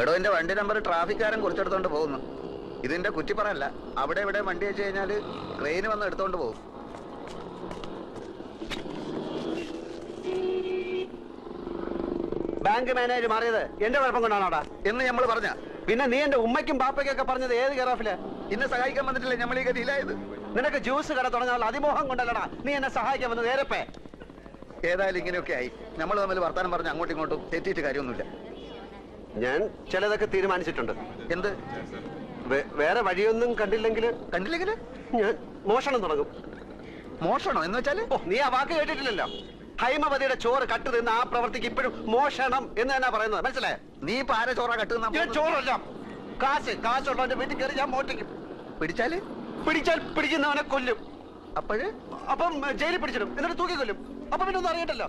എടോ എന്റെ വണ്ടി നമ്പർ ട്രാഫിക്കാരൻ കുറിച്ചെടുത്തോണ്ട് പോകുന്നു. ഇതിന്റെ കുറ്റിപ്പറല്ല. അവിടെ ഇവിടെ വണ്ടി വെച്ച് കഴിഞ്ഞാല് ട്രെയിന് വന്ന് എടുത്തോണ്ട് പോകും. ബാങ്ക് മാനേജർ മാറിയത് എന്റെ കുഴപ്പം കൊണ്ടാണോടാ എന്ന് നമ്മൾ പറഞ്ഞ? പിന്നെ നീ എന്റെ ഉമ്മയ്ക്കും ബാപ്പയ്ക്കൊക്കെ പറഞ്ഞത് ഏത് കെയറോഫില്? ഇന്നെ സഹായിക്കാൻ വന്നിട്ടില്ലേ നമ്മൾ ഈ ഗതിയിലായത്? നിനക്ക് ജ്യൂസ് കട തുടങ്ങാനുള്ള അതിമോഹം കൊണ്ടല്ലടാ നീ എന്നെ സഹായിക്കാൻ വന്നത്. നേരപ്പേ ഏതായാലും ഇങ്ങനെയൊക്കെ ആയി. നമ്മൾ തമ്മിൽ വർത്താനം പറഞ്ഞ് അങ്ങോട്ടും ഇങ്ങോട്ടും തെറ്റിയിട്ട് കാര്യമൊന്നുമില്ല. ഞാൻ ചിലതൊക്കെ തീരുമാനിച്ചിട്ടുണ്ട്. എന്ത്? വേറെ വഴിയൊന്നും കണ്ടില്ലെങ്കില് ഞാൻ മോഷണം തുടങ്ങും. മോഷണോ എന്ന് വെച്ചാല്? നീ ആ വാക്ക് കേട്ടിട്ടില്ലല്ലോ. ഹൈമവതിയുടെ ചോറ് കട്ട് തിന്ന ആ പ്രവർത്തിക്ക് ഇപ്പോഴും മോഷണം എന്ന് തന്നെ പറയുന്നത്. മനസ്സിലായോ? നീ പാര ചോറ കട്ടുന്ന? ചോറല്ല, കാശുള്ളവന്റെ വീട്ടിൽ കയറി ഞാൻ മോട്ടിക്കും. പിടിച്ചാൽ പിടിക്കുന്നവനെ കൊല്ലും. അപ്പം ജയിലിൽ പിടിച്ചിടും, എന്നിട്ട് തൂക്കി കൊല്ലും. അപ്പൊ പിന്നെ ഒന്നും അറിയട്ടല്ലോ.